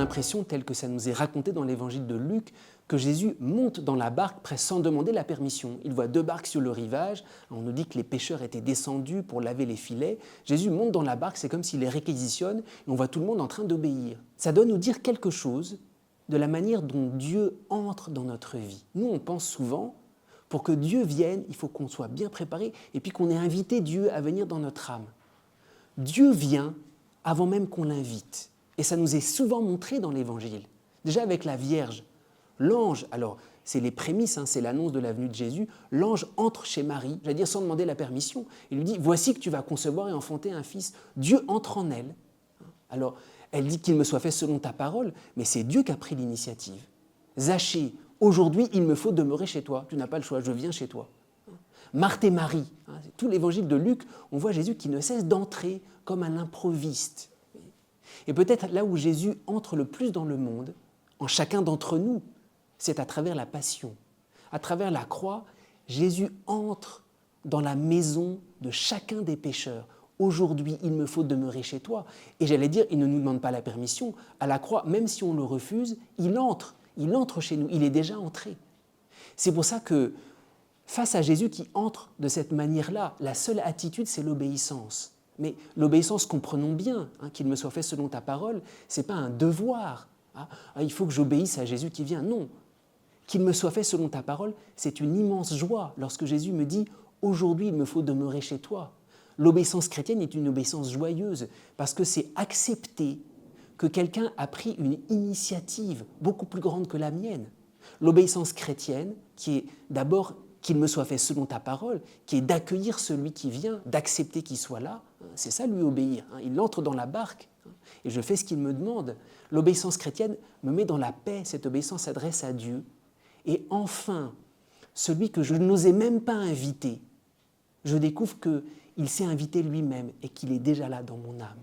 l'impression, tel que ça nous est raconté dans l'évangile de Luc, que Jésus monte dans la barque presque sans demander la permission. Il voit 2 barques sur le rivage, on nous dit que les pêcheurs étaient descendus pour laver les filets. Jésus monte dans la barque, c'est comme s'il les réquisitionne, et on voit tout le monde en train d'obéir. Ça doit nous dire quelque chose de la manière dont Dieu entre dans notre vie. Nous, on pense souvent, pour que Dieu vienne, il faut qu'on soit bien préparé et puis qu'on ait invité Dieu à venir dans notre âme. Dieu vient avant même qu'on l'invite. Et ça nous est souvent montré dans l'Évangile. Déjà avec la Vierge, l'ange, alors c'est les prémices, c'est l'annonce de la venue de Jésus, l'ange entre chez Marie, j'allais dire sans demander la permission. Il lui dit, voici que tu vas concevoir et enfanter un fils. Dieu entre en elle. Alors, elle dit qu'il me soit fait selon ta parole, mais c'est Dieu qui a pris l'initiative. Zachée, aujourd'hui, il me faut demeurer chez toi. Tu n'as pas le choix, je viens chez toi. Marthe et Marie, tout l'évangile de Luc, on voit Jésus qui ne cesse d'entrer comme un improviste. Et peut-être là où Jésus entre le plus dans le monde, en chacun d'entre nous, c'est à travers la passion. À travers la croix, Jésus entre dans la maison de chacun des pécheurs. Aujourd'hui, il me faut demeurer chez toi. Et j'allais dire, il ne nous demande pas la permission. À la croix, même si on le refuse, il entre chez nous, il est déjà entré. C'est pour ça que, face à Jésus qui entre de cette manière-là, la seule attitude, c'est l'obéissance. Mais l'obéissance, comprenons bien, qu'il me soit fait selon ta parole, ce n'est pas un devoir. Il faut que j'obéisse à Jésus qui vient. Non. Qu'il me soit fait selon ta parole, c'est une immense joie lorsque Jésus me dit « Aujourd'hui, il me faut demeurer chez toi ». L'obéissance chrétienne est une obéissance joyeuse parce que c'est accepter que quelqu'un a pris une initiative beaucoup plus grande que la mienne. L'obéissance chrétienne, qui est d'abord qu'il me soit fait selon ta parole, qui est d'accueillir celui qui vient, d'accepter qu'il soit là, c'est ça lui obéir. Il entre dans la barque et je fais ce qu'il me demande. L'obéissance chrétienne me met dans la paix, cette obéissance s'adresse à Dieu. Et enfin, celui que je n'osais même pas inviter, je découvre qu'il s'est invité lui-même et qu'il est déjà là dans mon âme.